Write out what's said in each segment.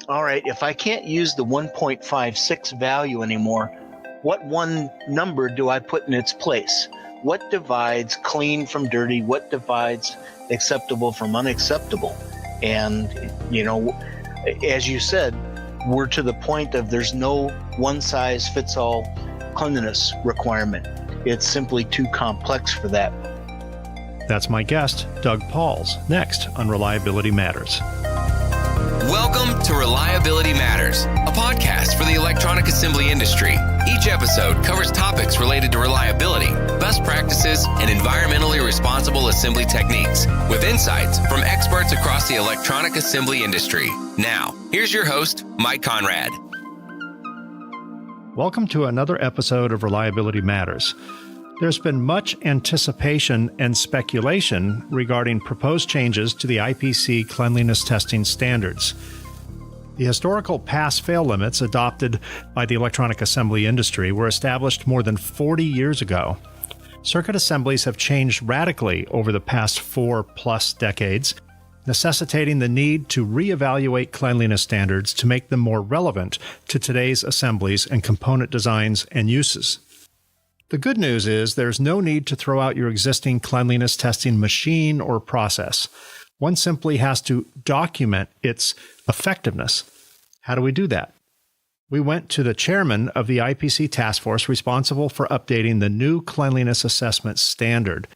all right, if I can't use the 1.56 value anymore, what one number do I put in its place? What divides clean from dirty? What divides acceptable from unacceptable? And, as you said, we're to the point of there's no one-size-fits-all cleanliness requirement. It's simply too complex for that. That's my guest, Doug Pauls, next on Reliability Matters. Welcome to Reliability Matters, a podcast for the electronic assembly industry. Each episode covers topics related to reliability, best practices, and environmentally responsible assembly techniques, with insights from experts across the electronic assembly industry. Now, here's your host, Mike Konrad. Welcome to another episode of Reliability Matters. There's been much anticipation and speculation regarding proposed changes to the IPC cleanliness testing standards. The historical pass-fail limits adopted by the electronic assembly industry were established more than 40 years ago. Circuit assemblies have changed radically over the past 4+ decades, necessitating the need to reevaluate cleanliness standards to make them more relevant to today's assemblies and component designs and uses. The good news is there's no need to throw out your existing cleanliness testing machine or process. One simply has to document its effectiveness. How do we do that? We went to the chairman of the IPC task force responsible for updating the new cleanliness assessment standard.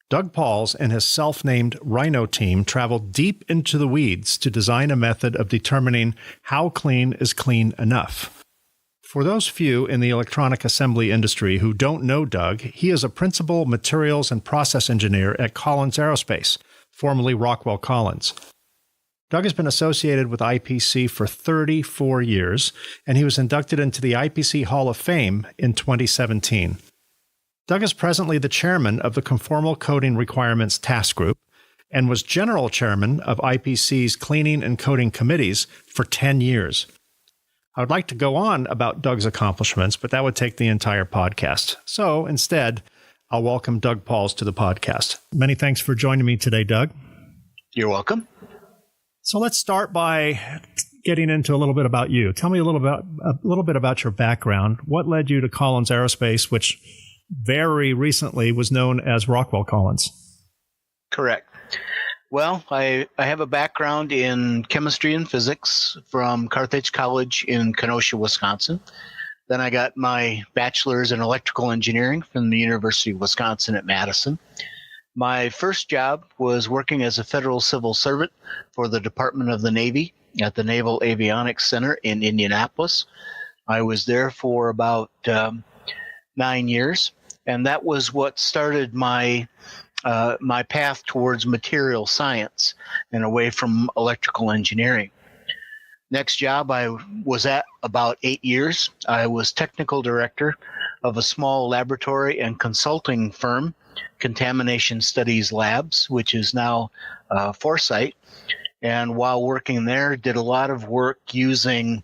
Doug Pauls and his self-named Rhino team traveled deep into the weeds to design a method of determining how clean is clean enough. For those few in the electronic assembly industry who don't know Doug, he is a principal materials and process engineer at Collins Aerospace, formerly Rockwell Collins. Doug has been associated with IPC for 34 years, and he was inducted into the IPC Hall of Fame in 2017. Doug is presently the chairman of the Conformal Coating Requirements Task Group and was general chairman of IPC's Cleaning and Coating Committees for 10 years. I would like to go on about Doug's accomplishments, but that would take the entire podcast. So instead, I'll welcome Doug Pauls to the podcast. Many thanks for joining me today, Doug. You're welcome. So let's start by getting into a little bit about you. Tell me a little bit about your background. What led you to Collins Aerospace, which very recently was known as Rockwell Collins? Correct. Well, I have a background in chemistry and physics from Carthage College in Kenosha, Wisconsin. Then I got my bachelor's in electrical engineering from the University of Wisconsin at Madison. My first job was working as a federal civil servant for the Department of the Navy at the Naval Avionics Center in Indianapolis. I was there for about 9 years, and that was what started my path towards material science and away from electrical engineering. Next job I was at about 8 years. I was technical director of a small laboratory and consulting firm, Contamination Studies Labs, which is now Foresight. And while working there, did a lot of work using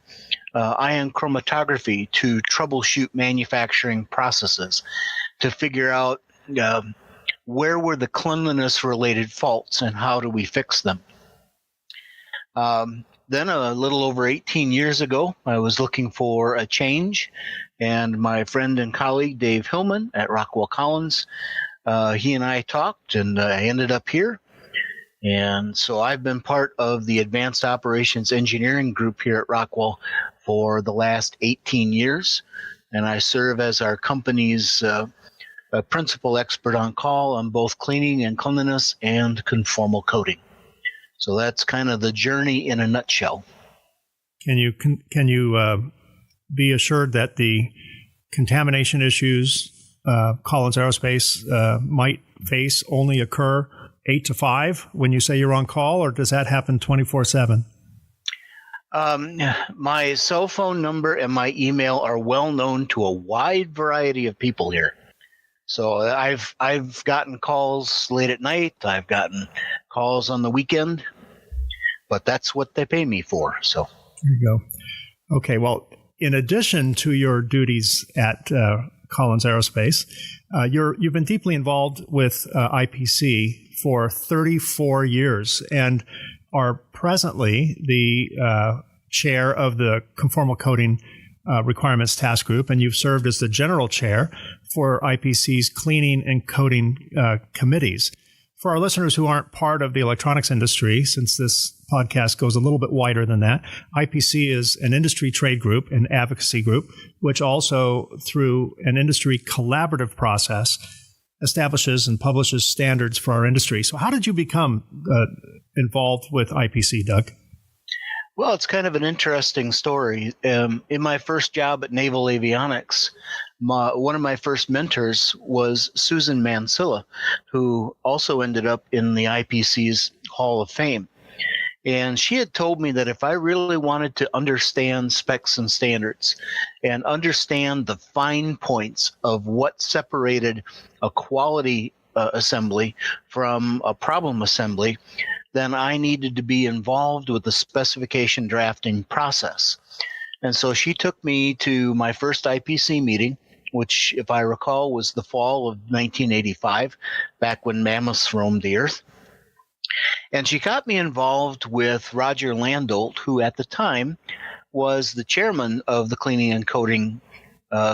ion chromatography to troubleshoot manufacturing processes to figure out where were the cleanliness-related faults and how do we fix them? Then a little over 18 years ago, I was looking for a change, and my friend and colleague Dave Hillman at Rockwell Collins, he and I talked, and I ended up here. And so I've been part of the Advanced Operations Engineering group here at Rockwell for the last 18 years, and I serve as our company's a principal expert on call on both cleaning and cleanliness and conformal coating. So that's kind of the journey in a nutshell. Can you be assured that the contamination issues Collins Aerospace might face only occur 8 to 5 when you say you're on call, or does that happen 24/7? My cell phone number and my email are well known to a wide variety of people here. So I've gotten calls late at night. I've gotten calls on the weekend, but that's what they pay me for. So there you go. Okay. Well, in addition to your duties at Collins Aerospace, you've been deeply involved with IPC for 34 years and are presently the chair of the Conformal Coating Requirements Task Group, and you've served as the general chair for IPC's cleaning and coating committees. For our listeners who aren't part of the electronics industry, since this podcast goes a little bit wider than that, IPC is an industry trade group and advocacy group, which also, through an industry collaborative process, establishes and publishes standards for our industry. So how did you become involved with IPC, Doug? Well, it's kind of an interesting story. In my first job at Naval Avionics, one of my first mentors was Susan Mansilla, who also ended up in the IPC's Hall of Fame. And she had told me that if I really wanted to understand specs and standards and understand the fine points of what separated a quality assembly from a problem assembly, then I needed to be involved with the specification drafting process. And so she took me to my first IPC meeting, which, if I recall, was the fall of 1985, back when mammoths roamed the earth. And she got me involved with Roger Landolt, who at the time was the chairman of the cleaning and coating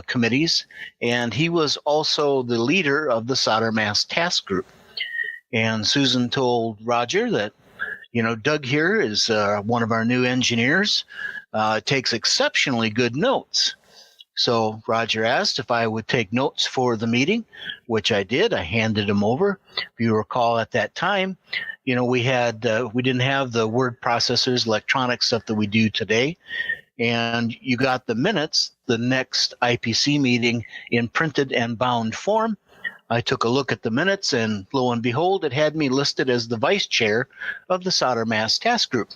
committees, and he was also the leader of the solder mask task group. And Susan told Roger that, Doug here is one of our new engineers, takes exceptionally good notes. So Roger asked if I would take notes for the meeting, which I did. I handed him over. If you recall, at that time, we didn't have the word processors, electronic stuff that we do today. And you got the minutes, the next IPC meeting, in printed and bound form. I took a look at the minutes, and lo and behold, it had me listed as the vice chair of the solder mask task group,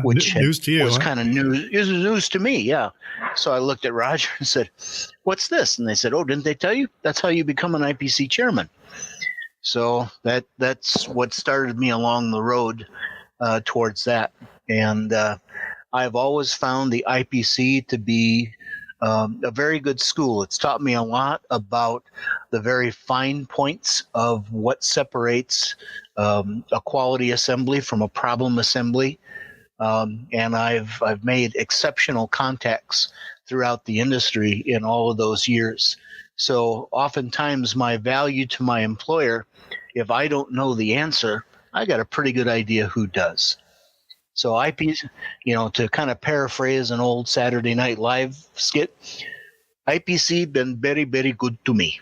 which news to you, was kind of news. It was news to me, yeah. So I looked at Roger and said, "What's this?" And they said, "Oh, didn't they tell you? That's how you become an IPC chairman." So that's what started me along the road towards that. And I've always found the IPC to be a very good school. It's taught me a lot about the very fine points of what separates a quality assembly from a problem assembly. And I've made exceptional contacts throughout the industry in all of those years. So oftentimes my value to my employer, if I don't know the answer, I got a pretty good idea who does. So IPC, to kind of paraphrase an old Saturday Night Live skit, IPC been very, very good to me.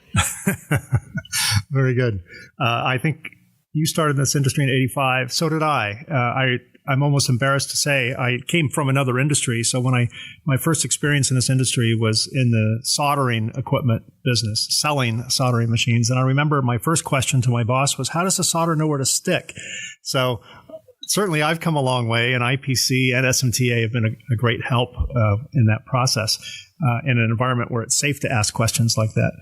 Very good. I think you started in this industry in '85. So did I. I'm almost embarrassed to say I came from another industry. So when my first experience in this industry was in the soldering equipment business, selling soldering machines. And I remember my first question to my boss was, how does the solder know where to stick? So certainly I've come a long way, and IPC and SMTA have been a great help in that process in an environment where it's safe to ask questions like that.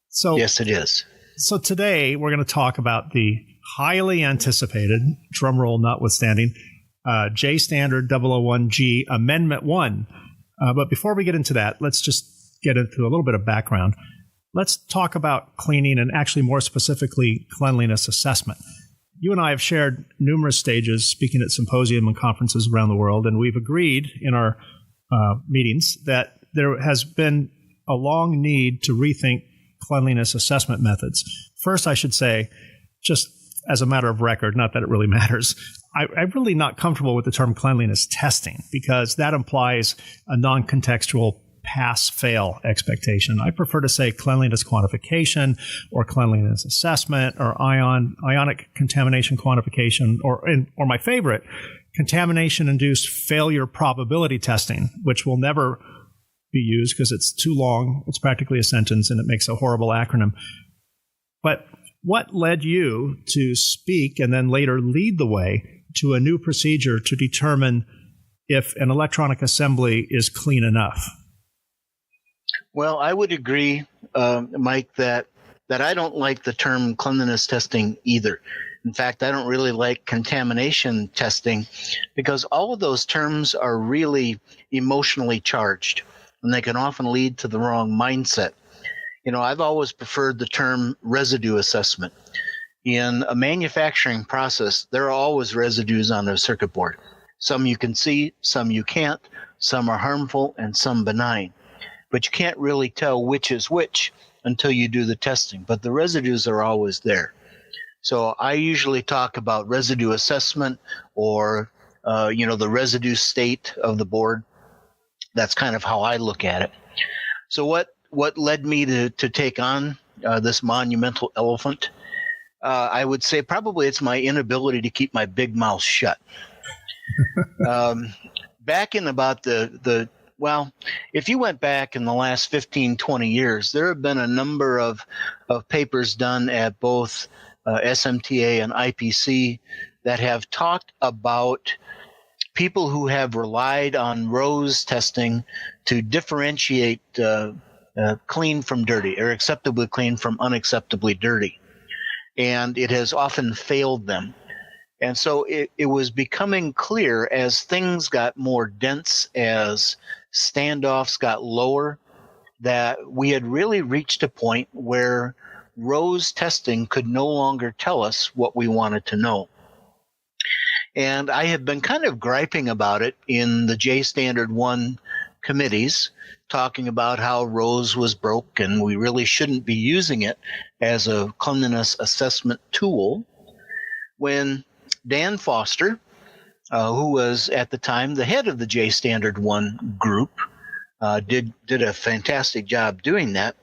So yes, it is. So today we're going to talk about the highly anticipated, drumroll notwithstanding, J-STD-001G Amendment 1. But before we get into that, let's just get into a little bit of background. Let's talk about cleaning and actually more specifically cleanliness assessment. You and I have shared numerous stages speaking at symposium and conferences around the world, and we've agreed in our meetings that there has been a long need to rethink cleanliness assessment methods. First, I should say, just as a matter of record, not that it really matters, I'm really not comfortable with the term cleanliness testing because that implies a non-contextual pass-fail expectation. I prefer to say cleanliness quantification or cleanliness assessment or ionic contamination quantification or my favorite, contamination-induced failure probability testing, which will never be used because it's too long. It's practically a sentence and it makes a horrible acronym. But what led you to speak and then later lead the way to a new procedure to determine if an electronic assembly is clean enough? Well, I would agree, Mike, that I don't like the term cleanliness testing either. In fact, I don't really like contamination testing because all of those terms are really emotionally charged, and they can often lead to the wrong mindset. I've always preferred the term residue assessment. In a manufacturing process, there are always residues on a circuit board. Some you can see, some you can't, some are harmful, and some benign. But you can't really tell which is which until you do the testing. But the residues are always there. So I usually talk about residue assessment or, the residue state of the board. That's kind of how I look at it. So what led me to take on this monumental elephant? I would say probably it's my inability to keep my big mouth shut. Back in about if you went back in the last 15, 20 years, there have been a number of papers done at both SMTA and IPC that have talked about people who have relied on ROSE testing to differentiate clean from dirty, or acceptably clean from unacceptably dirty. And it has often failed them. And so it was becoming clear as things got more dense, as standoffs got lower, that we had really reached a point where ROSE testing could no longer tell us what we wanted to know. And I have been kind of griping about it in the J-Standard-1 committees, talking about how ROSE was broke and we really shouldn't be using it as a cleanliness assessment tool, when Dan Foster, who was at the time the head of the J-Standard-1 group, did a fantastic job doing that.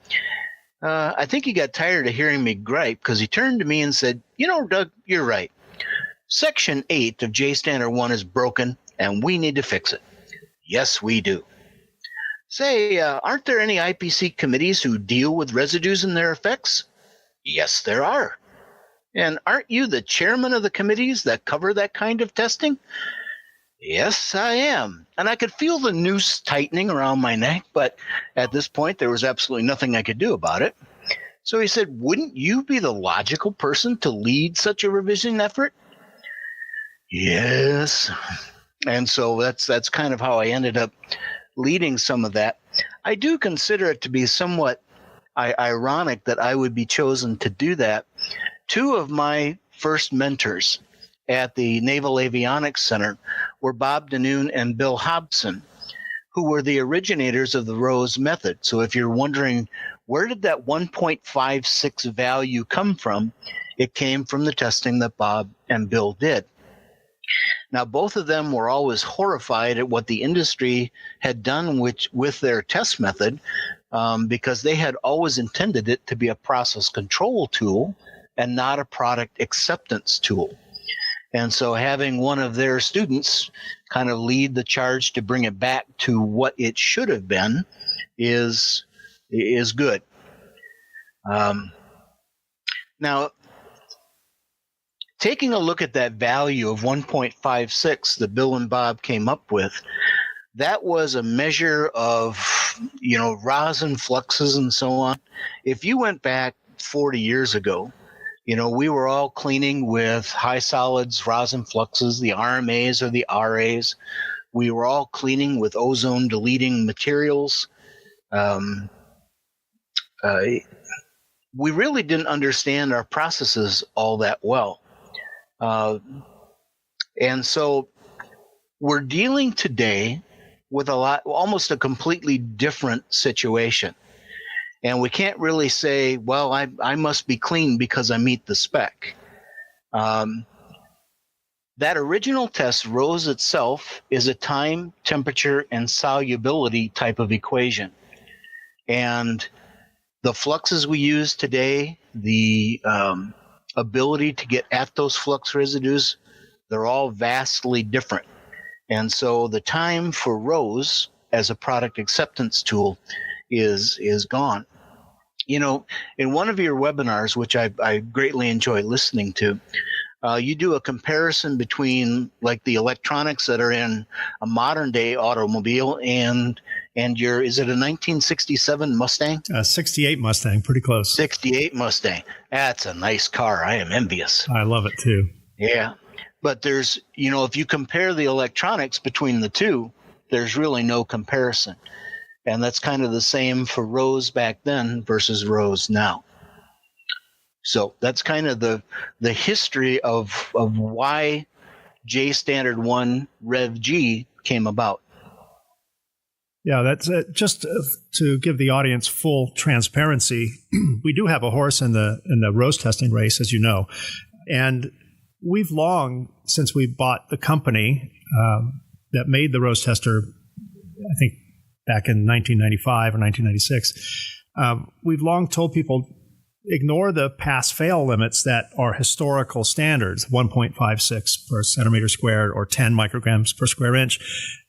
I think he got tired of hearing me gripe, because he turned to me and said, Doug, you're right. Section 8 of J-Standard-1 is broken, and we need to fix it. Yes, we do. Say, aren't there any IPC committees who deal with residues and their effects? Yes, there are. And aren't you the chairman of the committees that cover that kind of testing? Yes, I am. And I could feel the noose tightening around my neck, but at this point there was absolutely nothing I could do about it. So he said, wouldn't you be the logical person to lead such a revision effort? Yes. And so that's kind of how I ended up leading some of that. I do consider it to be somewhat ironic that I would be chosen to do that. Two of my first mentors at the Naval Avionics Center were Bob Danoon and Bill Hobson, who were the originators of the ROSE method. So if you're wondering, where did that 1.56 value come from? It came from the testing that Bob and Bill did. Now, both of them were always horrified at what the industry had done with their test method, because they had always intended it to be a process control tool and not a product acceptance tool. And so having one of their students kind of lead the charge to bring it back to what it should have been is good. Now, taking a look at that value of 1.56 that Bill and Bob came up with, that was a measure of, rosin fluxes and so on. If you went back 40 years ago, we were all cleaning with high solids rosin fluxes, the RMAs or the RAs. We were all cleaning with ozone deleting materials. We really didn't understand our processes all that well. And so we're dealing today with almost a completely different situation. And we can't really say, well, I must be clean because I meet the spec. That original test, ROSE itself, is a time, temperature, and solubility type of equation. And the fluxes we use today, the ability to get at those flux residues, they're all vastly different. And so the time for ROSE as a product acceptance tool is gone. In one of your webinars, which I greatly enjoy listening to, you do a comparison between like the electronics that are in a modern day automobile and your, is it a 1967 Mustang? 68 Mustang, pretty close. 68 Mustang. That's a nice car. I am envious. I love it too. Yeah. But there's, if you compare the electronics between the two, there's really no comparison. And that's kind of the same for ROSE back then versus ROSE now. So that's kind of the history of why J-Standard-1 came about. Yeah, that's just to give the audience full transparency. We do have a horse in the rose testing race, as you know, and we've long, since we bought the company that made the rose tester, I think back in 1995 or 1996, we've long told people, ignore the pass-fail limits that are historical standards, 1.56 per centimeter squared or 10 micrograms per square inch,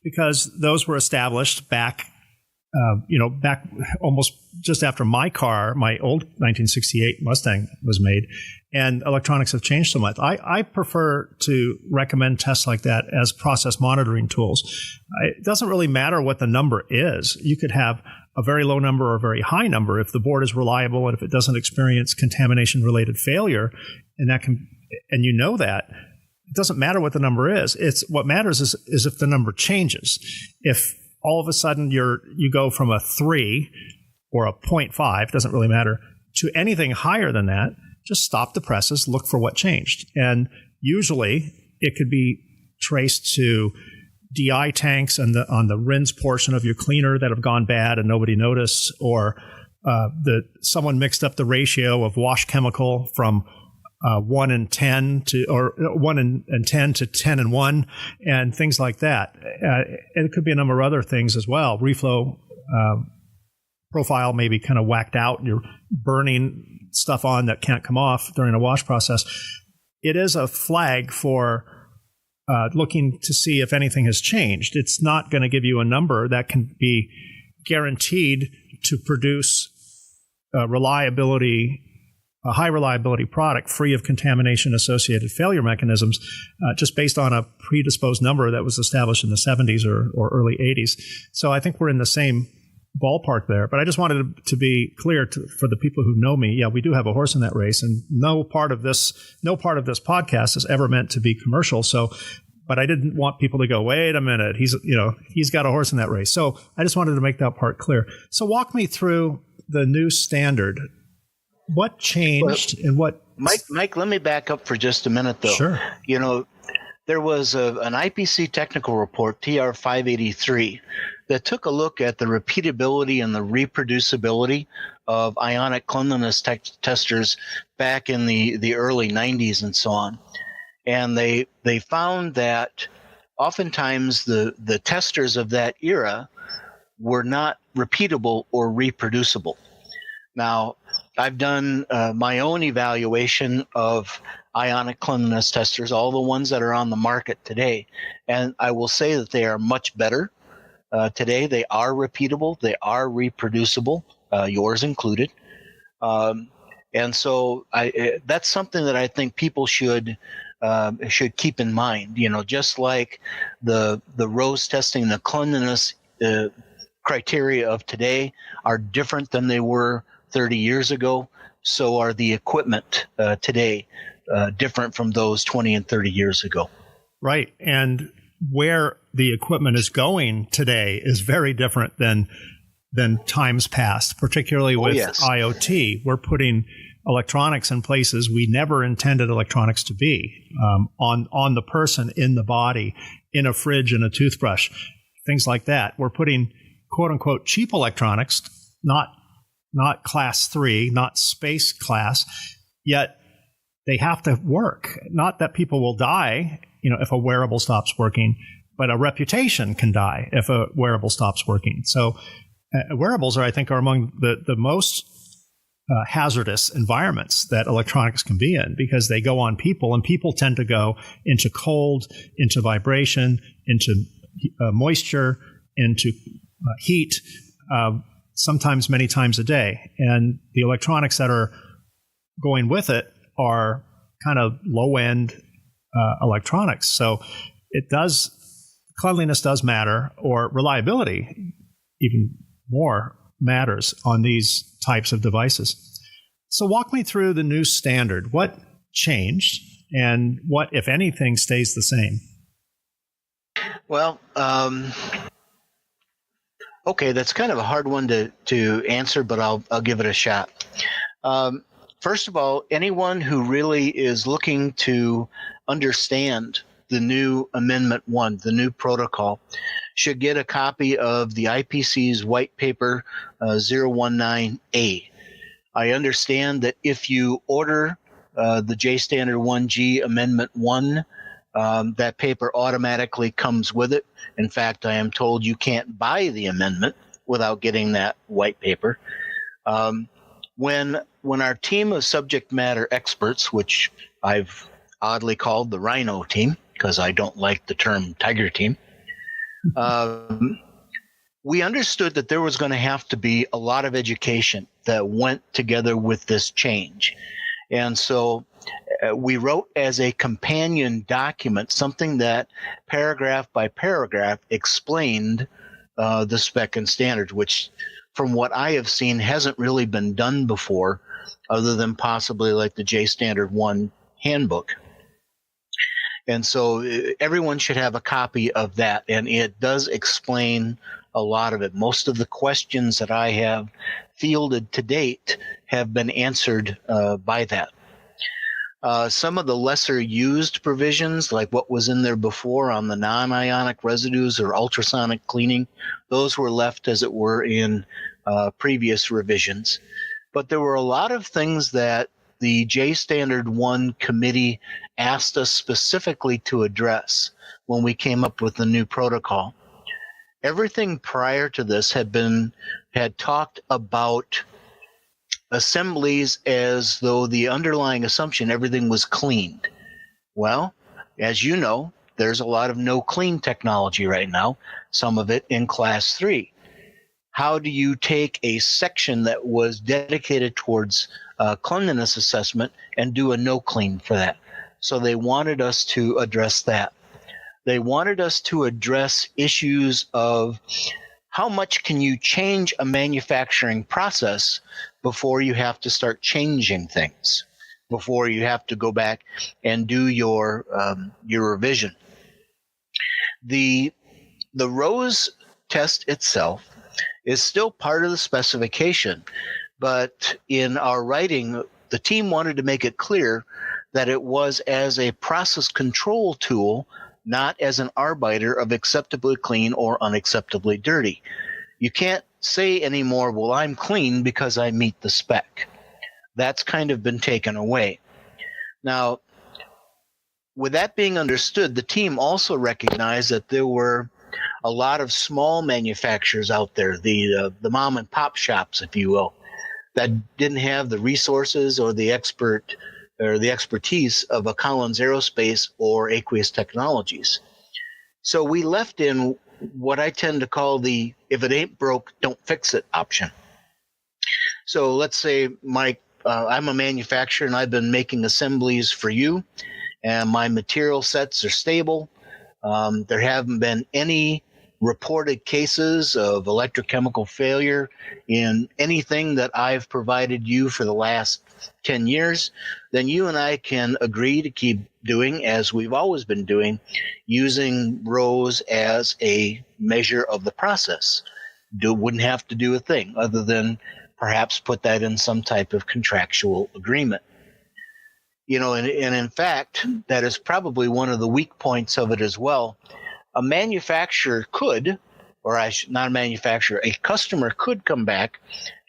because those were established back almost just after my old 1968 Mustang was made, and electronics have changed so much. I prefer to recommend tests like that as process monitoring tools. It doesn't really matter what the number is. You could have a very low number or a very high number if the board is reliable and if it doesn't experience contamination-related failure, and you know that. It doesn't matter what the number is. What matters is if the number changes. If all of a sudden you go from a 3 or a 0.5, doesn't really matter, to anything higher than that, just stop the presses, look for what changed. And usually it could be traced to DI tanks on the rinse portion of your cleaner that have gone bad and nobody noticed, or someone mixed up the ratio of wash chemical from 1 and 10 to, or 1 and 10 to 10 and 1, and things like that. And it could be a number of other things as well. Reflow profile may be kind of whacked out, and you're burning stuff on that can't come off during a wash process. It is a flag for looking to see if anything has changed. It's not going to give you a number that can be guaranteed to produce a high reliability product free of contamination associated failure mechanisms, just based on a predisposed number that was established in the 70s or early 80s. So I think we're in the same ballpark there. But I just wanted to be clear for the people who know me. Yeah, we do have a horse in that race, and no part of this podcast is ever meant to be commercial. But I didn't want people to go, wait a minute, he's got a horse in that race. So I just wanted to make that part clear. So walk me through the new standard. What changed and what? Mike, let me back up for just a minute, though. Sure. There was an IPC technical report, TR 583, that took a look at the repeatability and the reproducibility of ionic cleanliness testers back in the early 90s and so on. And they found that oftentimes the testers of that era were not repeatable or reproducible. Now, I've done my own evaluation of ionic cleanliness testers, all the ones that are on the market today, and I will say that they are much better today. They are repeatable, they are reproducible, yours included, and so that's something that I think people should keep in mind. Just like the rose testing, the cleanliness criteria of today are different than they were 30 years ago, so are the equipment today different from those 20 and 30 years ago. Right. And where the equipment is going today is very different than times past, particularly with IoT. We're putting electronics in places we never intended electronics to be, on the person, in the body, in a fridge, in a toothbrush, things like that. We're putting quote unquote cheap electronics, not class 3, not space class, yet they have to work. Not that people will die, if a wearable stops working, but a reputation can die if a wearable stops working. So wearables are among the most hazardous environments that electronics can be in, because they go on people, and people tend to go into cold, into vibration, into moisture, into heat, sometimes many times a day. And the electronics that are going with it are kind of low-end electronics. So cleanliness does matter, or reliability even more matters on these types of devices. So walk me through the new standard. What changed, and what, if anything, stays the same? Well, okay, that's kind of a hard one to answer, but I'll give it a shot. First of all, anyone who really is looking to understand the new Amendment 1, the new protocol, should get a copy of the IPC's White Paper 019A. I understand that if you order the J-STD-001G Amendment 1, that paper automatically comes with it. In fact, I am told you can't buy the amendment without getting that white paper. When our team of subject matter experts, which I've oddly called the Rhino team because I don't like the term Tiger team, we understood that there was going to have to be a lot of education that went together with this change. And so we wrote as a companion document something that paragraph by paragraph explained the spec and standards, which from what I have seen hasn't really been done before other than possibly like the J-Standard 1 handbook. And so everyone should have a copy of that, and it does explain a lot of it. Most of the questions that I have fielded to date have been answered by that. Some of the lesser used provisions, like what was in there before on the non-ionic residues or ultrasonic cleaning, those were left as it were in previous revisions. But there were a lot of things that the J-Standard 1 committee asked us specifically to address when we came up with the new protocol. Everything prior to this had talked about assemblies as though the underlying assumption everything was cleaned. Well, as you know, there's a lot of no clean technology right now, some of it in class 3. How do you take a section that was dedicated towards cleanliness assessment and do a no clean for that? So they wanted us to address that. They wanted us to address issues of how much can you change a manufacturing process before you have to start changing things, before you have to go back and do your revision. The ROSE test itself is still part of the specification, but in our writing, the team wanted to make it clear that it was as a process control tool, not as an arbiter of acceptably clean or unacceptably dirty. You can't say anymore, well, I'm clean because I meet the spec. That's kind of been taken away. Now, with that being understood, the team also recognized that there were a lot of small manufacturers out there, the mom and pop shops, if you will, that didn't have the resources or the expertise of a Collins Aerospace or Aqueous Technologies. So we left in what I tend to call the if it ain't broke, don't fix it option. So let's say, Mike, I'm a manufacturer and I've been making assemblies for you, and my material sets are stable. There haven't been any reported cases of electrochemical failure in anything that I've provided you for the last 10 years, then you and I can agree to keep doing as we've always been doing, using ROSE as a measure of the process. Wouldn't have to do a thing other than perhaps put that in some type of contractual agreement. You know, and in fact, that is probably one of the weak points of it as well. A manufacturer could, not a manufacturer, a customer could come back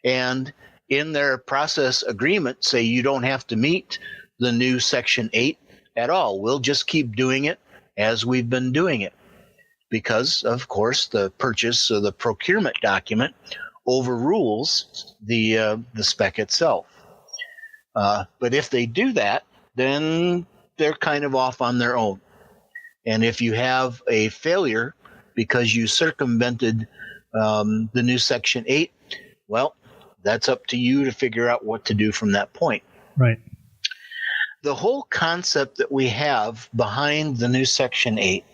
and in their process agreement say you don't have to meet the new Section 8 at all. We'll just keep doing it as we've been doing it. Because, of course, the purchase or the procurement document overrules the spec itself. But if they do that, then they're kind of off on their own. And if you have a failure because you circumvented the new Section 8, well, that's up to you to figure out what to do from that point. Right. The whole concept that we have behind the new Section 8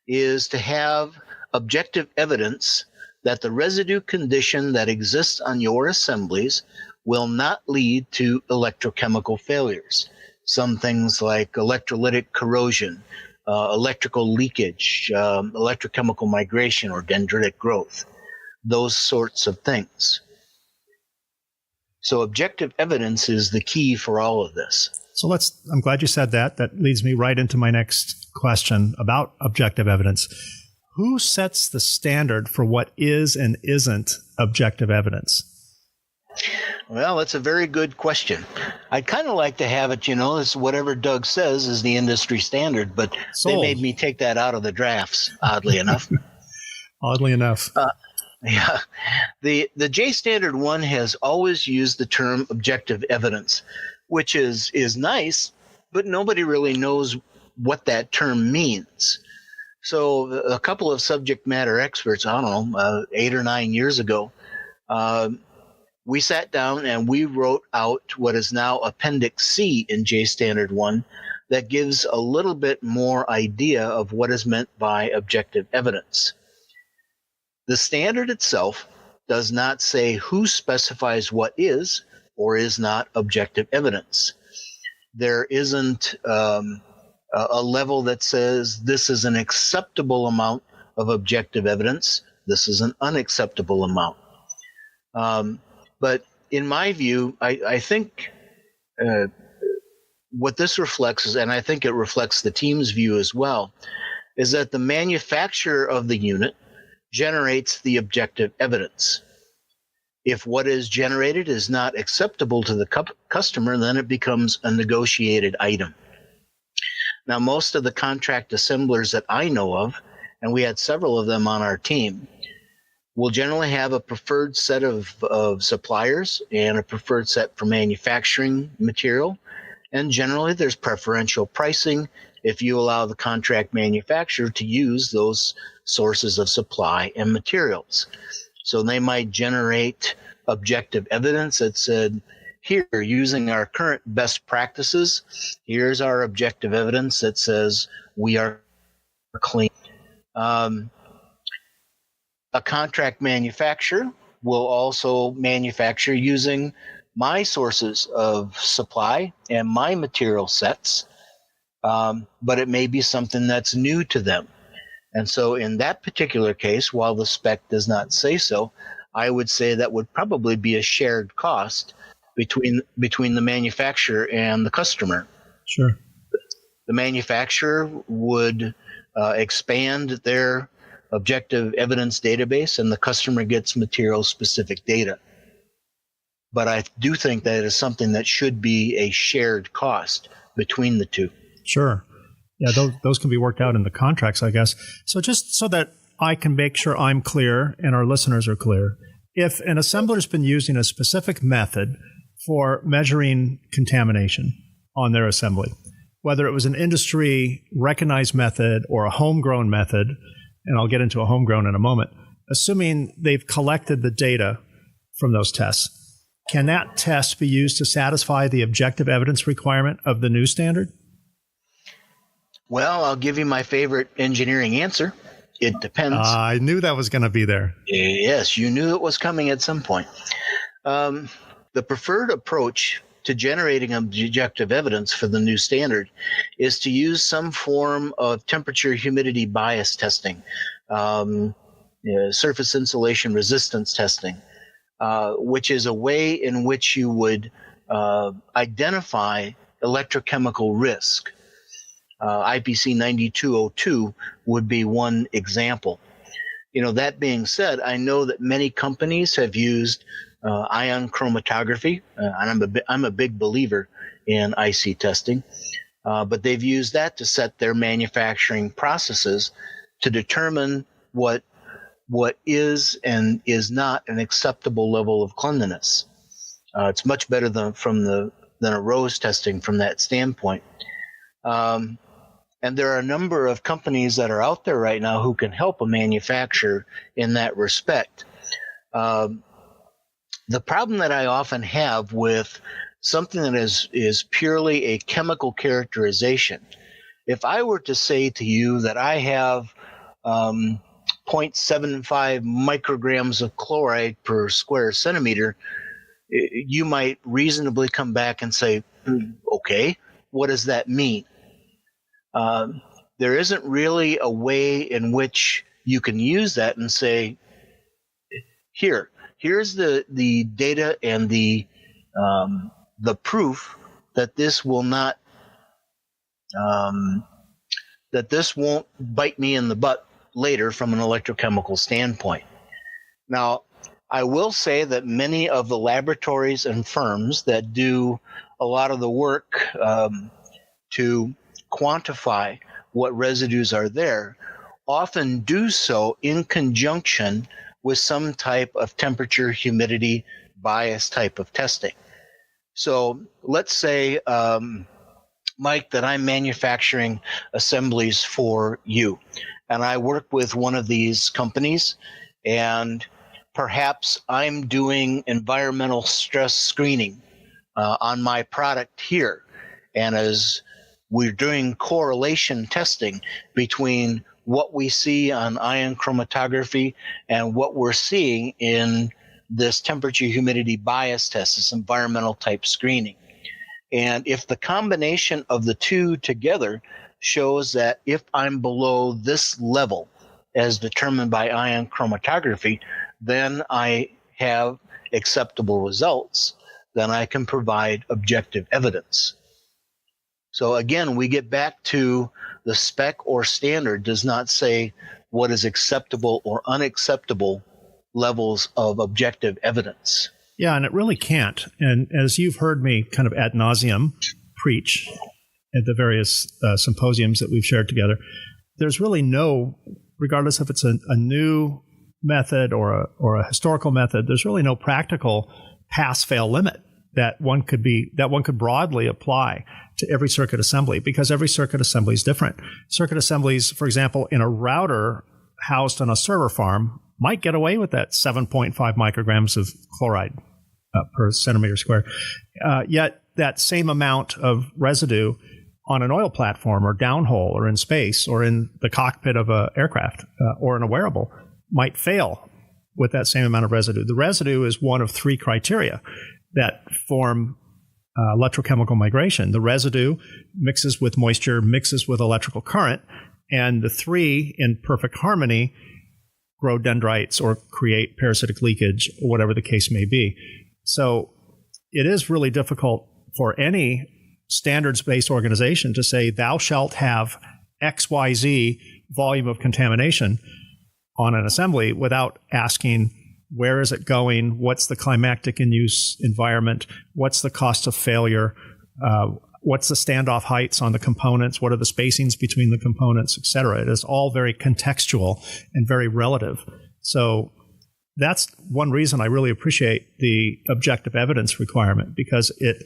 is to have objective evidence that the residue condition that exists on your assemblies will not lead to electrochemical failures. Some things like electrolytic corrosion, electrical leakage, electrochemical migration, or dendritic growth, those sorts of things. So objective evidence is the key for all of this. So I'm glad you said that. That leads me right into my next question about objective evidence. Who sets the standard for what is and isn't objective evidence? Well, that's a very good question. I'd kind of like to have it, it's whatever Doug says is the industry standard, but Sold. They made me take that out of the drafts, oddly enough. Oddly enough. Yeah. The J-Standard 1 has always used the term objective evidence, which is nice, but nobody really knows what that term means. So a couple of subject matter experts, 8 or 9 years ago, we sat down and we wrote out what is now Appendix C in J-Standard 1 that gives a little bit more idea of what is meant by objective evidence. The standard itself does not say who specifies what is or is not objective evidence. There isn't a level that says this is an acceptable amount of objective evidence, this is an unacceptable amount. But in my view, I think what this reflects is, and I think it reflects the team's view as well, is that the manufacturer of the unit generates the objective evidence. If what is generated is not acceptable to the customer, then it becomes a negotiated item. Now, most of the contract assemblers that I know of, and we had several of them on our team, will generally have a preferred set of suppliers and a preferred set for manufacturing material. And generally, there's preferential pricing if you allow the contract manufacturer to use those sources of supply and materials. So they might generate objective evidence that said, here, using our current best practices, here's our objective evidence that says we are clean. A contract manufacturer will also manufacture using my sources of supply and my material sets, but it may be something that's new to them. And so in that particular case, while the spec does not say so, I would say that would probably be a shared cost between the manufacturer and the customer. Sure. The manufacturer would expand their objective evidence database, and the customer gets material-specific data. But I do think that is something that should be a shared cost between the two. Sure. Yeah, those can be worked out in the contracts, I guess. So just so that I can make sure I'm clear and our listeners are clear, if an assembler's been using a specific method for measuring contamination on their assembly, whether it was an industry-recognized method or a homegrown method, and I'll get into a homegrown in a moment, assuming they've collected the data from those tests, can that test be used to satisfy the objective evidence requirement of the new standard? Well, I'll give you my favorite engineering answer. It depends. I knew that was going to be there. Yes, you knew it was coming at some point. The preferred approach to generating objective evidence for the new standard is to use some form of temperature humidity bias testing, surface insulation resistance testing, which is a way in which you would identify electrochemical risk. IPC 9202 would be one example. That being said, I know that many companies have used ion chromatography, and I'm a big believer in IC testing, but they've used that to set their manufacturing processes to determine what is and is not an acceptable level of cleanliness. It's much better than a ROSE testing from that standpoint. And there are a number of companies that are out there right now who can help a manufacturer in that respect. The problem that I often have with something that is purely a chemical characterization, if I were to say to you that I have 0.75 micrograms of chloride per square centimeter, you might reasonably come back and say, okay, what does that mean? There isn't really a way in which you can use that and say, here's the data and the proof that this will not, that this won't bite me in the butt later from an electrochemical standpoint. Now, I will say that many of the laboratories and firms that do a lot of the work to quantify what residues are there often do so in conjunction with some type of temperature, humidity, bias type of testing. So let's say, Mike, that I'm manufacturing assemblies for you, and I work with one of these companies, and perhaps I'm doing environmental stress screening on my product here. And as we're doing correlation testing between what we see on ion chromatography and what we're seeing in this temperature humidity bias test, this environmental type screening. And if the combination of the two together shows that if I'm below this level as determined by ion chromatography, then I have acceptable results, then I can provide objective evidence. So again, we get back to the spec or standard does not say what is acceptable or unacceptable levels of objective evidence. Yeah, and it really can't. And as you've heard me kind of ad nauseum preach at the various symposiums that we've shared together, there's really no, regardless if it's a new method or a historical method, there's really no practical pass-fail limit that one could broadly apply to every circuit assembly, because every circuit assembly is different. Circuit assemblies, for example, in a router housed on a server farm might get away with that 7.5 micrograms of chloride per centimeter square. Yet that same amount of residue on an oil platform or downhole or in space or in the cockpit of an aircraft or in a wearable might fail with that same amount of residue. The residue is one of three criteria that form electrochemical migration. The residue mixes with moisture, mixes with electrical current, and the three, in perfect harmony, grow dendrites or create parasitic leakage, or whatever the case may be. So it is really difficult for any standards-based organization to say, thou shalt have XYZ volume of contamination on an assembly without asking, where is it going? What's the climactic in use environment? What's the cost of failure? What's the standoff heights on the components? What are the spacings between the components, et cetera? It is all very contextual and very relative. So that's one reason I really appreciate the objective evidence requirement, because it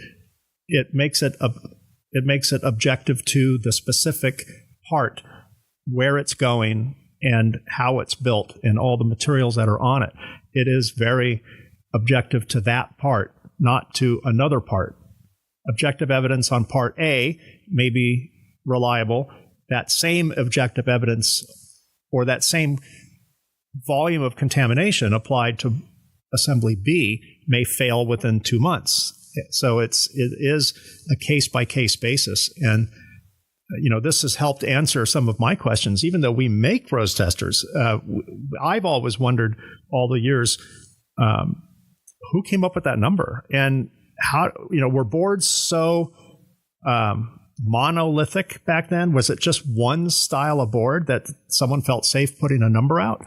makes it objective to the specific part, where it's going and how it's built and all the materials that are on it. It is very objective to that part, not to another part. Objective evidence on part A may be reliable. That same objective evidence or that same volume of contamination applied to assembly B may fail within 2 months. So it is a case-by-case basis. And this has helped answer some of my questions. Even though we make ROSE testers, I've always wondered all the years, who came up with that number? And how, were boards so monolithic back then? Was it just one style of board that someone felt safe putting a number out?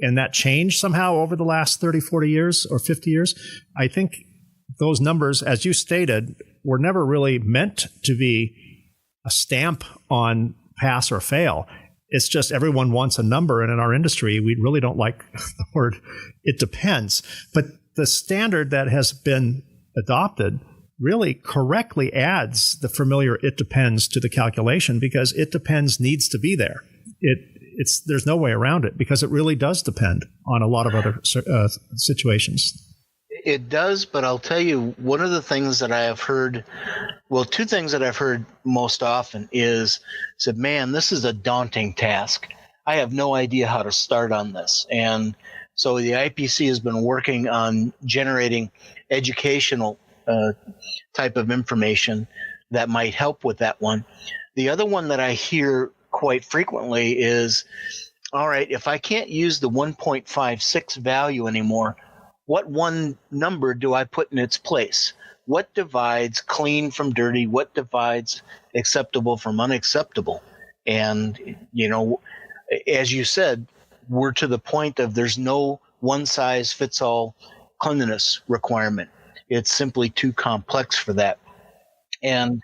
And that changed somehow over the last 30, 40 years or 50 years? I think those numbers, as you stated, were never really meant to be a stamp on pass or fail. It's just everyone wants a number, and in our industry, we really don't like the word "it depends." But the standard that has been adopted really correctly adds the familiar "it depends" to the calculation, because "it depends" needs to be there. There's no way around it, because it really does depend on a lot of other situations. It does, but I'll tell you, one of the things that I have heard, two things that I've heard most often is, man, this is a daunting task. I have no idea how to start on this. And so the IPC has been working on generating educational type of information that might help with that one. The other one that I hear quite frequently is, all right, if I can't use the 1.56 value anymore, what one number do I put in its place? what divides clean from dirty, what divides acceptable from unacceptable. And, as you said, we're to the point of there's no one-size-fits-all cleanliness requirement. It's simply too complex for that. And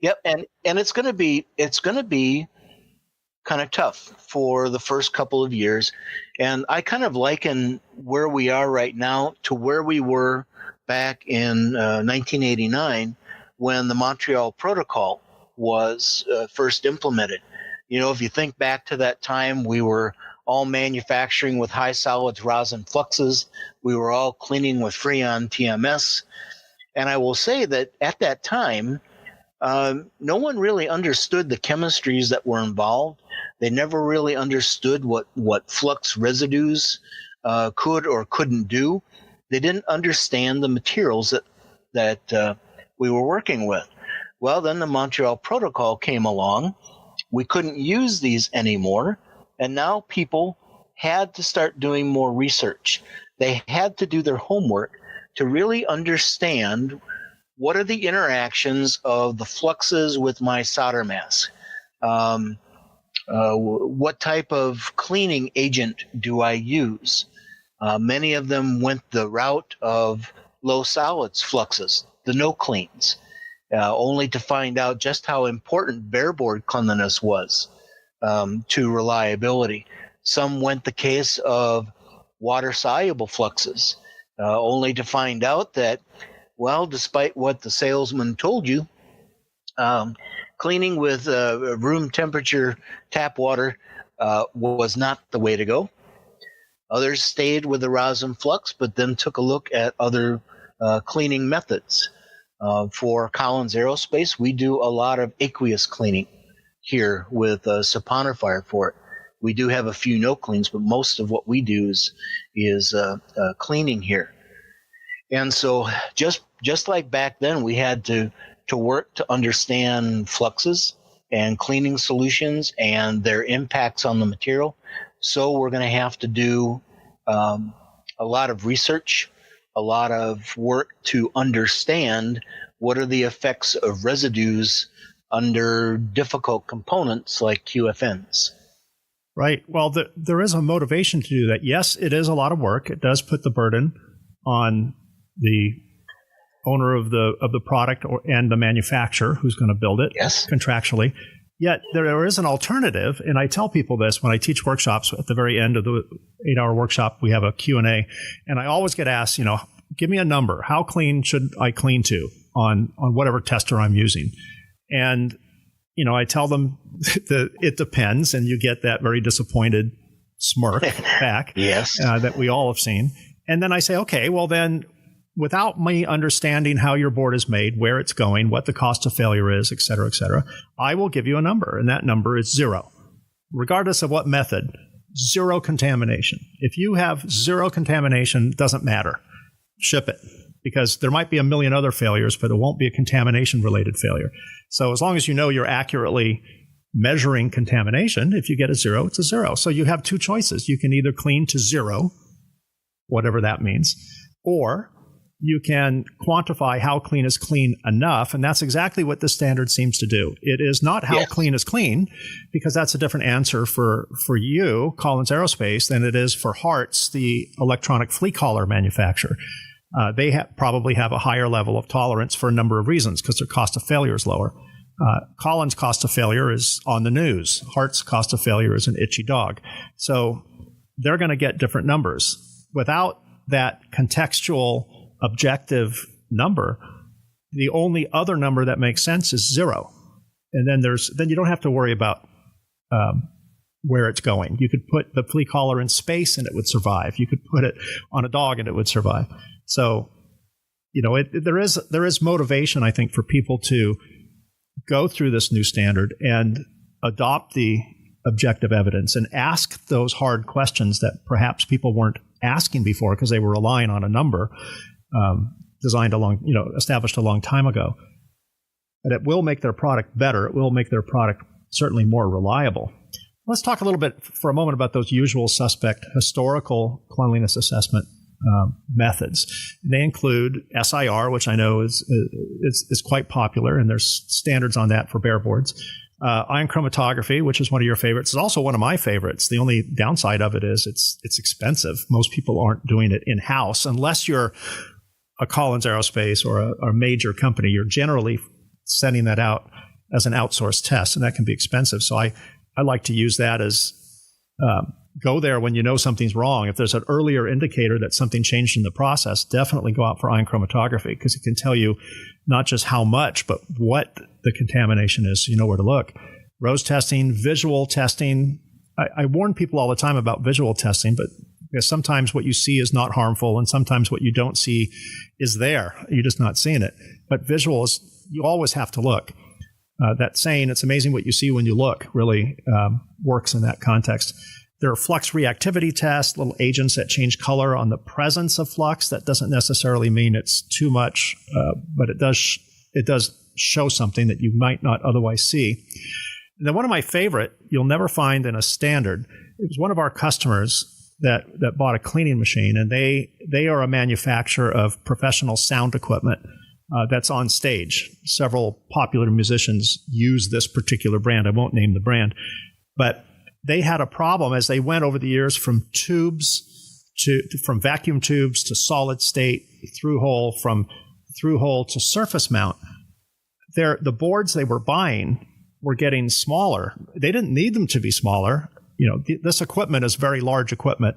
it's going to be kind of tough for the first couple of years. And I kind of liken where we are right now to where we were back in 1989 when the Montreal Protocol was first implemented. If you think back to that time, we were all manufacturing with high solids rosin fluxes. We were all cleaning with Freon TMS. And I will say that at that time, no one really understood the chemistries that were involved. They never really understood what flux residues could or couldn't do. They didn't understand the materials that we were working with. Well, then the Montreal Protocol came along. We couldn't use these anymore. And now people had to start doing more research. They had to do their homework to really understand what are the interactions of the fluxes with my solder mask. What type of cleaning agent do I use? Many of them went the route of low solids fluxes, the no cleans, only to find out just how important bareboard cleanliness was to reliability. Some went the case of water-soluble fluxes, only to find out that, well, despite what the salesman told you, cleaning with room temperature tap water was not the way to go. Others stayed with the rosin flux, but then took a look at other cleaning methods. For Collins Aerospace, we do a lot of aqueous cleaning here with saponifier for it. We do have a few no cleans, but most of what we do is cleaning here. And so just like back then, we had to work to understand fluxes and cleaning solutions and their impacts on the material. So we're going to have to do a lot of research, a lot of work to understand what are the effects of residues under difficult components like QFNs. Right. Well, there is a motivation to do that. Yes, it is a lot of work. It does put the burden on the owner of the product and the manufacturer who's going to build it. Yes. Contractually. Yet there is an alternative, and I tell people this when I teach workshops. At the very end of the 8-hour workshop, we have a Q&A, and I always get asked, give me a number. How clean should I clean to on whatever tester I'm using? And I tell them that it depends, and you get that very disappointed smirk back. Yes. That we all have seen. And then I say, okay, well then, without me understanding how your board is made, where it's going, what the cost of failure is, et cetera, I will give you a number, and that number is 0. Regardless of what method, 0 contamination. If you have 0 contamination, it doesn't matter. Ship it. Because there might be a million other failures, but it won't be a contamination-related failure. So as long as you know you're accurately measuring contamination, if you get a 0, it's a 0. So you have two choices. You can either clean to 0, whatever that means, or you can quantify how clean is clean enough, and that's exactly what the standard seems to do. It is not how clean is clean, because that's a different answer for you, Collins Aerospace, than it is for Hartz, the electronic flea collar manufacturer. They probably have a higher level of tolerance for a number of reasons, because their cost of failure is lower. Collins' cost of failure is on the news. Hart's cost of failure is an itchy dog. So they're going to get different numbers. Without that contextual objective number, the only other number that makes sense is 0. And then you don't have to worry about where it's going. You could put the flea collar in space and it would survive. You could put it on a dog and it would survive. So, there is motivation, I think, for people to go through this new standard and adopt the objective evidence and ask those hard questions that perhaps people weren't asking before because they were relying on a number established a long time ago. And it will make their product better. It will make their product certainly more reliable. Let's talk a little bit for a moment about those usual suspect historical cleanliness assessment methods. They include SIR, which I know is quite popular, and there's standards on that for bare boards. Ion chromatography, which is one of your favorites, is also one of my favorites. The only downside of it is it's expensive. Most people aren't doing it in-house unless you're a Collins Aerospace or a major company. You're generally sending that out as an outsourced test, and that can be expensive. So I like to use that as go there when you know something's wrong. If there's an earlier indicator that something changed in the process, definitely go out for ion chromatography, because it can tell you not just how much, but what the contamination is, so you know where to look. Rose testing, visual testing. I warn people all the time about visual testing, but because sometimes what you see is not harmful, and sometimes what you don't see is there. You're just not seeing it. But visuals, you always have to look. That saying, it's amazing what you see when you look, really works in that context. There are flux reactivity tests, little agents that change color on the presence of flux. That doesn't necessarily mean it's too much, but it does show something that you might not otherwise see. And then one of my favorite, you'll never find in a standard, it was one of our customers that bought a cleaning machine, and they are a manufacturer of professional sound equipment that's on stage. Several popular musicians use this particular brand. I won't name the brand, but they had a problem as they went over the years from vacuum tubes to solid state, through hole to surface mount. The boards they were buying were getting smaller. They didn't need them to be smaller. This equipment is very large equipment.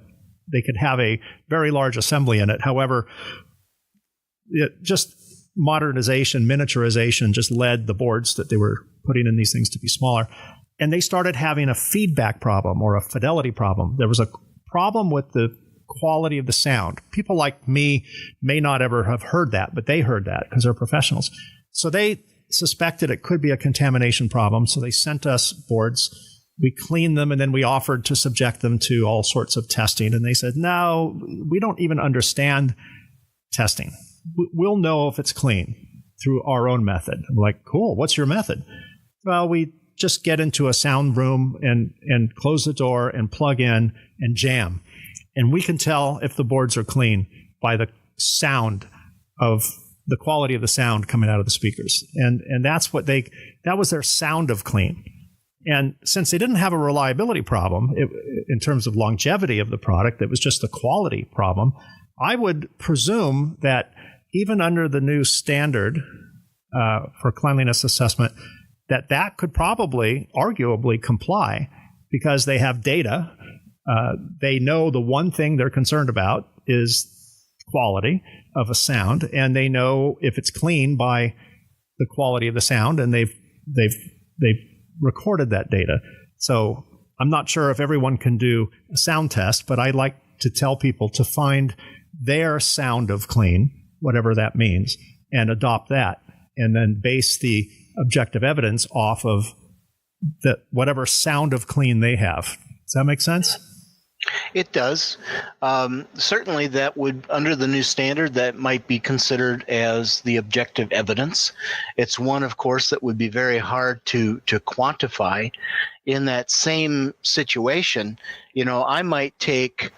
They could have a very large assembly in it. However, just modernization, miniaturization just led the boards that they were putting in these things to be smaller. And they started having a feedback problem or a fidelity problem. There was a problem with the quality of the sound. People like me may not ever have heard that, but they heard that because they're professionals. So they suspected it could be a contamination problem. So they sent us boards. We cleaned them, and then we offered to subject them to all sorts of testing. And they said, no, we don't even understand testing. We'll know if it's clean through our own method. I'm like, cool, what's your method? Well, we just get into a sound room and close the door and plug in and jam. And we can tell if the boards are clean by the sound of the quality of the sound coming out of the speakers. And that was their sound of clean. And since they didn't have a reliability problem in terms of longevity of the product, it was just the quality problem. I would presume that even under the new standard for cleanliness assessment, that could probably, arguably, comply because they have data. They know the one thing they're concerned about is quality of a sound, and they know if it's clean by the quality of the sound, and they've recorded that data. So I'm not sure if everyone can do a sound test, but I like to tell people to find their sound of clean, whatever that means, and adopt that, and then base the objective evidence off of whatever sound of clean they have. Does that make sense? It does. Certainly that would, under the new standard, that might be considered as the objective evidence. It's one, of course, that would be very hard to quantify. In that same situation, I might take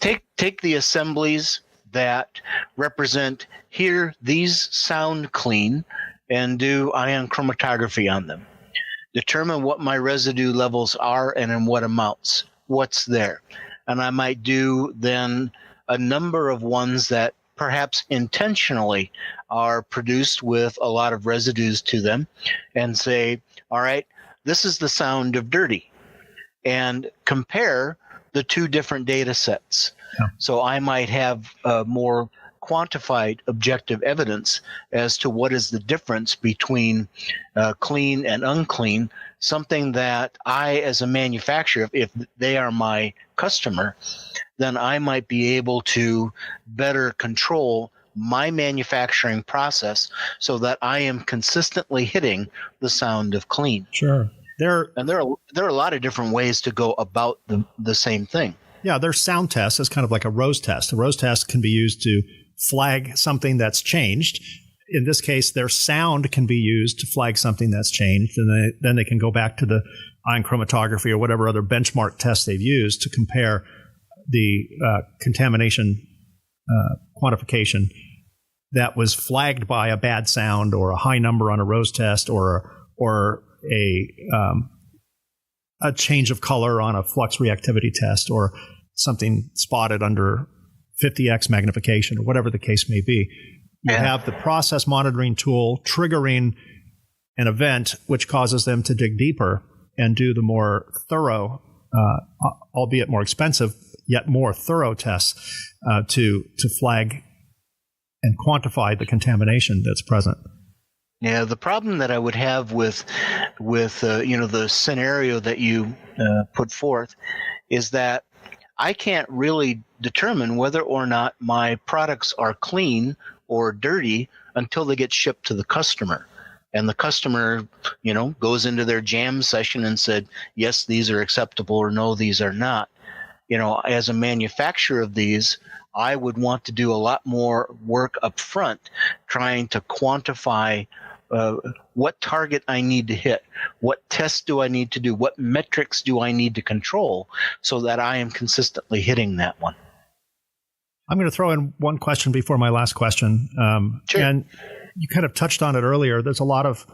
the assemblies that represent here, these sound clean, and do ion chromatography on them. Determine what my residue levels are and in what amounts, what's there. And I might do then a number of ones that perhaps intentionally are produced with a lot of residues to them and say, all right, this is the sound of dirty, and compare the two different data sets. Yeah. So I might have more quantified objective evidence as to what is the difference between clean and unclean, something that I, as a manufacturer, if they are my customer, then I might be able to better control my manufacturing process so that I am consistently hitting the sound of clean. Sure. There are a lot of different ways to go about the same thing. Yeah, there's sound tests. It's kind of like a Rose test. A Rose test can be used to flag something that's changed. In this case, their sound can be used to flag something that's changed, and then they can go back to the ion chromatography or whatever other benchmark test they've used to compare the contamination quantification that was flagged by a bad sound or a high number on a rose test or a change of color on a flux reactivity test or something spotted under 50x magnification or whatever the case may be. You have the process monitoring tool triggering an event which causes them to dig deeper and do the more thorough, albeit more expensive, yet more thorough tests to flag and quantify the contamination that's present. Yeah, the problem that I would have with the scenario that you put forth is that I can't really determine whether or not my products are clean or dirty until they get shipped to the customer. And the customer, goes into their jam session and said, yes, these are acceptable, or no, these are not. As a manufacturer of these, I would want to do a lot more work up front trying to quantify what target I need to hit, what tests do I need to do, what metrics do I need to control so that I am consistently hitting that one. I'm going to throw in one question before my last question. Sure. And you kind of touched on it earlier. There's a lot of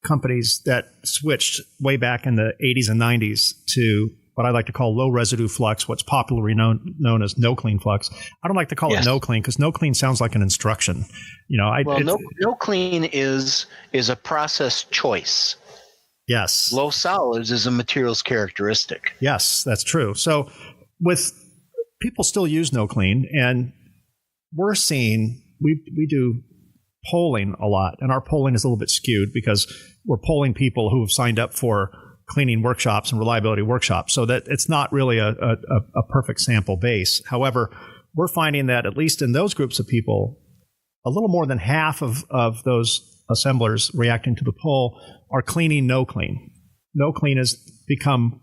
companies that switched way back in the 80s and 90s to what I like to call low residue flux, what's popularly known as no clean flux. I don't like to call it no clean because no clean sounds like an instruction. No clean is a process choice. Yes. Low solids is a materials characteristic. Yes, that's true. So with people still use no clean, and we're seeing we do polling a lot, and our polling is a little bit skewed because we're polling people who have signed up for cleaning workshops and reliability workshops, so that it's not really a perfect sample base. However, we're finding that at least in those groups of people, a little more than half of those assemblers reacting to the poll are cleaning no clean. No clean has become,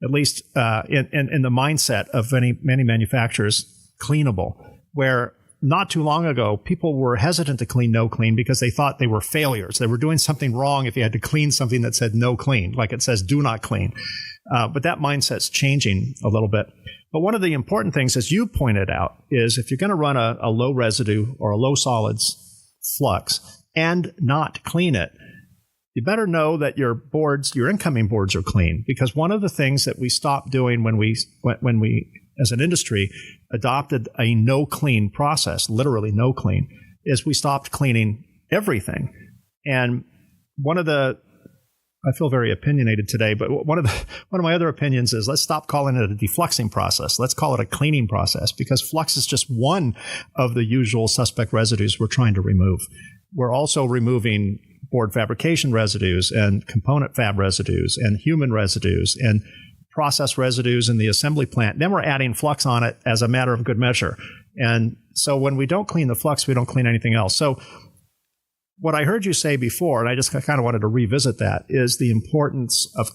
at least in the mindset of many manufacturers, cleanable, where not too long ago, people were hesitant to clean no clean because they thought they were failures. They were doing something wrong if you had to clean something that said no clean, like it says do not clean. But that mindset's changing a little bit. But one of the important things, as you pointed out, is if you're going to run a low residue or a low solids flux and not clean it, you better know that your incoming boards are clean. Because one of the things that we stopped doing when we as an industry adopted a no clean process, literally no clean, is we stopped cleaning everything. And I feel very opinionated today, but one of my other opinions is let's stop calling it a defluxing process. Let's call it a cleaning process, because flux is just one of the usual suspect residues we're trying to remove. We're also removing board fabrication residues and component fab residues and human residues and process residues in the assembly plant. Then we're adding flux on it as a matter of good measure. And so when we don't clean the flux, we don't clean anything else. So what I heard you say before, and I just kind of wanted to revisit that, is the importance of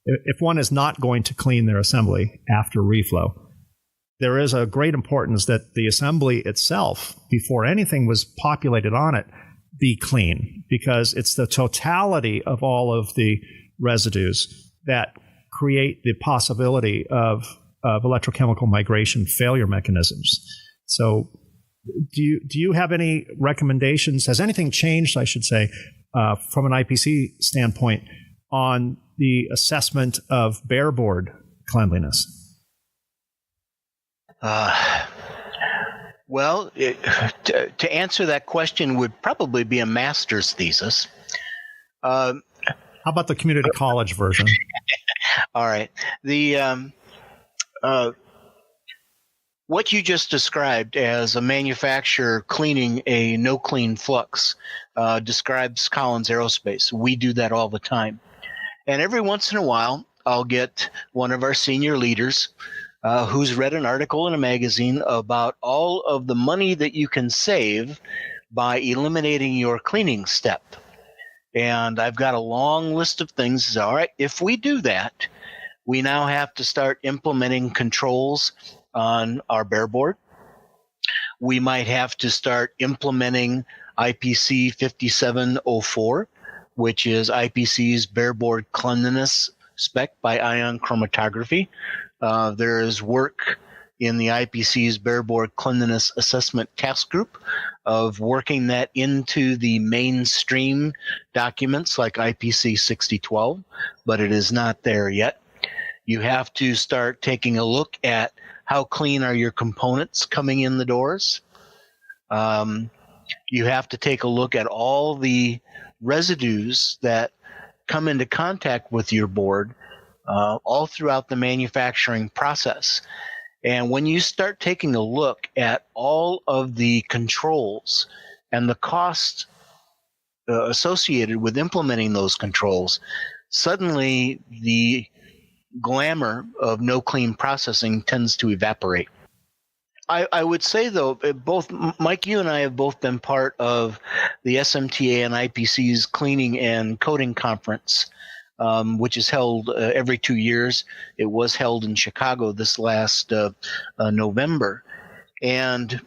if one is not going to clean their assembly after reflow, there is a great importance that the assembly itself, before anything was populated on it, be clean, because it's the totality of all of the residues that create the possibility of electrochemical migration failure mechanisms. So do you have any recommendations? Has anything changed, I should say, from an IPC standpoint on the assessment of bare board cleanliness? Well, to answer that question would probably be a master's thesis. How about the community college version? All right. What you just described as a manufacturer cleaning a no-clean flux describes Collins Aerospace. We do that all the time. And every once in a while, I'll get one of our senior leaders who's read an article in a magazine about all of the money that you can save by eliminating your cleaning step. And I've got a long list of things. All right, if we do that, we now have to start implementing controls on our bare board. We might have to start implementing IPC 5704, which is IPC's bare board cleanliness spec by ion chromatography. There is work in the IPC's Bareboard Cleanliness Assessment Task Group of working that into the mainstream documents like IPC 6012, but it is not there yet. You have to start taking a look at how clean are your components coming in the doors. You have to take a look at all the residues that come into contact with your board all throughout the manufacturing process. And when you start taking a look at all of the controls and the cost associated with implementing those controls, suddenly the glamour of no clean processing tends to evaporate. I would say, though, both Mike, you and I have both been part of the SMTA and IPC's Cleaning and Coating Conference, which is held every 2 years. It was held in Chicago this last November. And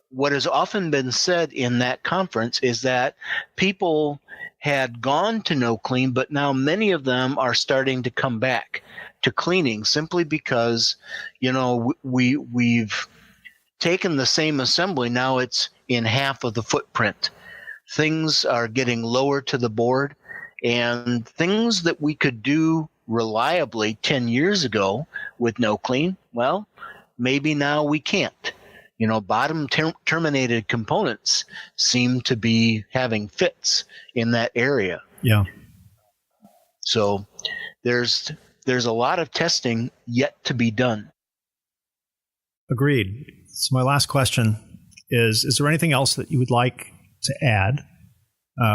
what has often been said in that conference is that people had gone to no clean, but now many of them are starting to come back to cleaning simply because, we've taken the same assembly. Now it's in half of the footprint. Things are getting lower to the board, and things that we could do reliably 10 years ago with no clean, well, maybe now we can't. Bottom terminated components seem to be having fits in that area. Yeah. So there's a lot of testing yet to be done. Agreed. So my last question is there anything else that you would like to add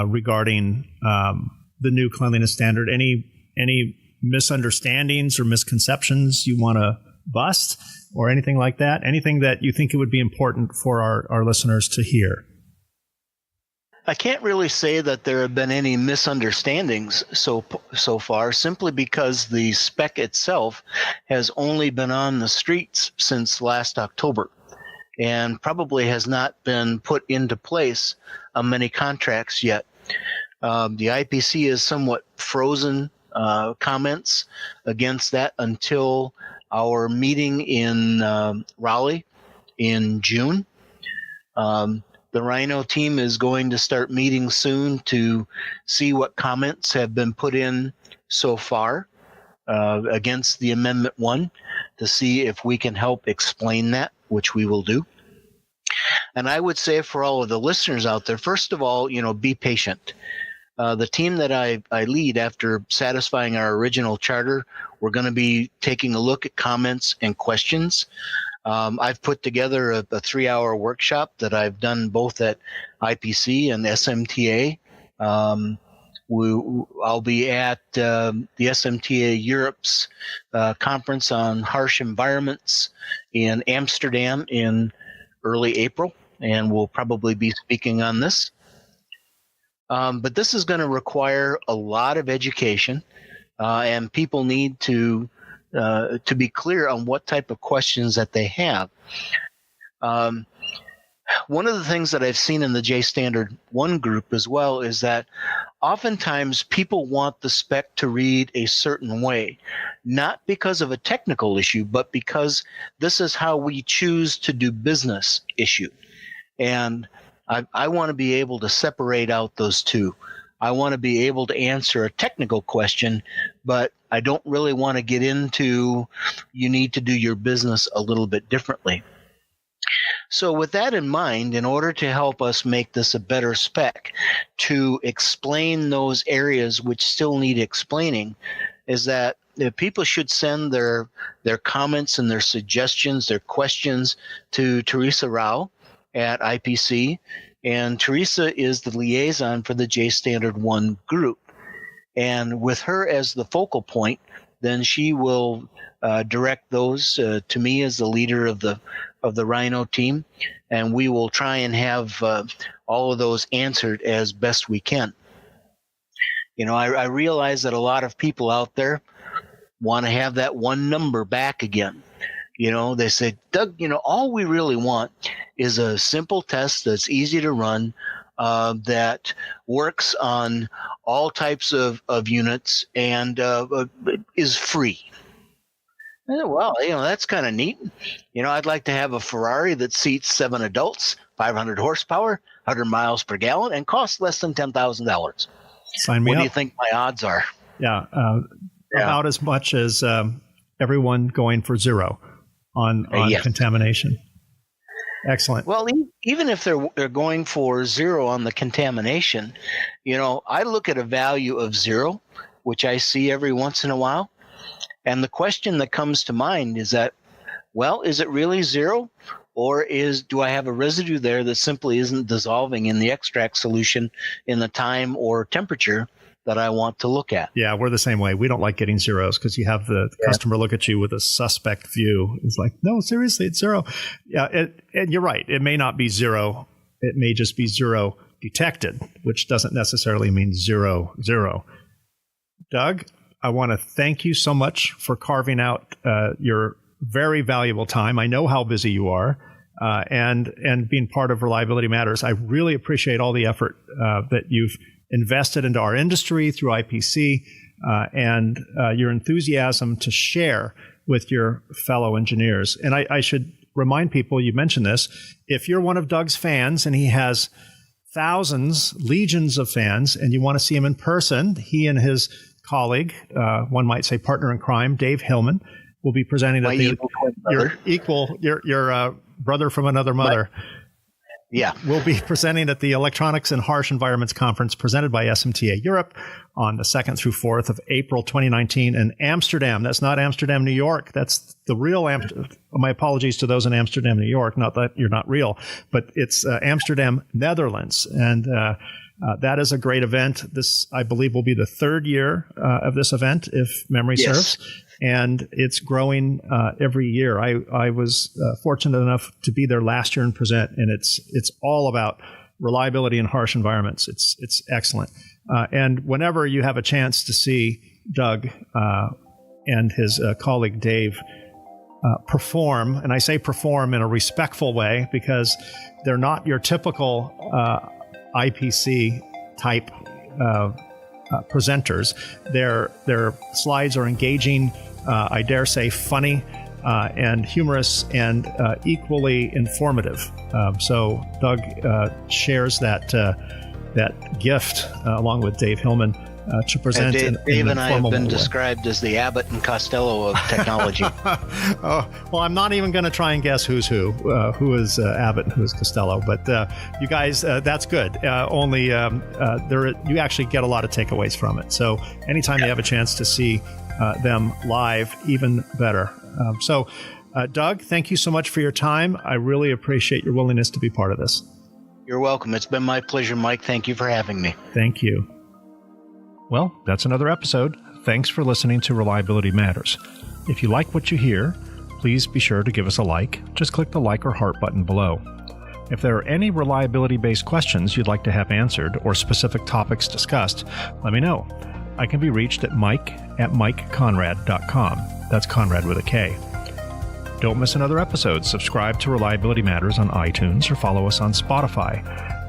regarding the new cleanliness standard? Any misunderstandings or misconceptions you want to bust or anything like that? Anything that you think it would be important for our listeners to hear? I can't really say that there have been any misunderstandings so far, simply because the spec itself has only been on the streets since last October and probably has not been put into place on many contracts yet. The IPC is somewhat frozen comments against that until our meeting in Raleigh in June. The Rhino team is going to start meeting soon to see what comments have been put in so far against the Amendment 1 to see if we can help explain that, which we will do. And I would say for all of the listeners out there, first of all, be patient. The team that I lead, after satisfying our original charter, we're going to be taking a look at comments and questions. I've put together a 3-hour workshop that I've done both at IPC and SMTA. I'll be at the SMTA Europe's conference on harsh environments in Amsterdam in early April, and we'll probably be speaking on this. But this is going to require a lot of education, and people need to be clear on what type of questions that they have. One of the things that I've seen in the J-Standard 1 group as well is that oftentimes people want the spec to read a certain way, not because of a technical issue, but because this is how we choose to do business issue. And I want to be able to separate out those two. I want to be able to answer a technical question, but I don't really want to get into you need to do your business a little bit differently. So with that in mind, in order to help us make this a better spec, to explain those areas which still need explaining, is that people should send their comments and their suggestions, their questions to Teresa Rao at IPC. And Teresa is the liaison for the J-Standard 1 group. And with her as the focal point, then she will direct those to me as the leader of the Rhino team, and we will try and have all of those answered as best we can. I realize that a lot of people out there want to have that one number back again. They say, Doug, all we really want is a simple test that's easy to run, that works on all types of units and is free. Well, that's kind of neat. I'd like to have a Ferrari that seats 7 adults, 500 horsepower, 100 miles per gallon, and costs less than $10,000. Sign me What up. do you think my odds are? Yeah, about as much as everyone going for zero on contamination. Excellent. Well, even if they're going for zero on the contamination, I look at a value of 0, which I see every once in a while. And the question that comes to mind is that, well, is it really 0? Or do I have a residue there that simply isn't dissolving in the extract solution in the time or temperature that I want to look at? Yeah, we're the same way. We don't like getting zeros because you have the customer look at you with a suspect view. It's like, no, seriously, it's 0. Yeah, and you're right. It may not be 0. It may just be 0 detected, which doesn't necessarily mean 0, 0. Doug, I want to thank you so much for carving out your very valuable time. I know how busy you are, and being part of Reliability Matters. I really appreciate all the effort that you've invested into our industry through IPC, and your enthusiasm to share with your fellow engineers. And I should remind people, you mentioned this, if you're one of Doug's fans and he has thousands, legions of fans, and you want to see him in person, he and his colleague, one might say partner in crime, Dave Hillman, will be presenting at your brother from another mother. Yeah. We'll be presenting at the Electronics and Harsh Environments Conference presented by SMTA Europe on the 2nd through 4th of April 2019 in Amsterdam. That's not Amsterdam, New York. That's the real my apologies to those in Amsterdam, New York. Not that you're not real, but it's Amsterdam, Netherlands. And that is a great event. This, I believe, will be the 3rd year of this event, if memory serves. And it's growing every year. I was fortunate enough to be there last year and present, and it's all about reliability in harsh environments. It's excellent. And whenever you have a chance to see Doug and his colleague Dave perform, and I say perform in a respectful way because they're not your typical IPC type presenters. Their slides are engaging, I dare say funny, and humorous, and equally informative. So Doug shares that gift along with Dave Hillman to present. Dave and I have been described as the Abbott and Costello of technology. Well, I'm not even going to try and guess who is Abbott and who is Costello. But you guys, that's good. Only you actually get a lot of takeaways from it. So anytime you have a chance to see them live, even better. So Doug, thank you so much for your time. I really appreciate your willingness to be part of this. You're welcome. It's been my pleasure, Mike. Thank you for having me. Thank you. Well, that's another episode. Thanks for listening to Reliability Matters. If you like what you hear, please be sure to give us a like. Just click the like or heart button below. If there are any reliability-based questions you'd like to have answered or specific topics discussed, let me know. I can be reached at mike@mikekonrad.com. That's Konrad with a K. Don't miss another episode. Subscribe to Reliability Matters on iTunes or follow us on Spotify.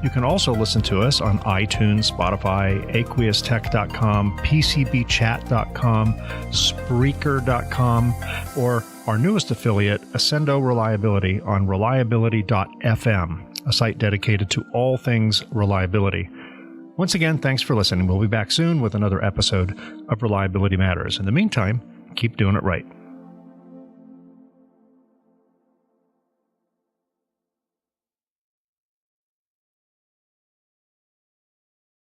You can also listen to us on iTunes, Spotify, aqueoustech.com, PCBchat.com, Spreaker.com, or our newest affiliate, Ascendo Reliability, on reliability.fm, a site dedicated to all things reliability. Once again, thanks for listening. We'll be back soon with another episode of Reliability Matters. In the meantime, keep doing it right.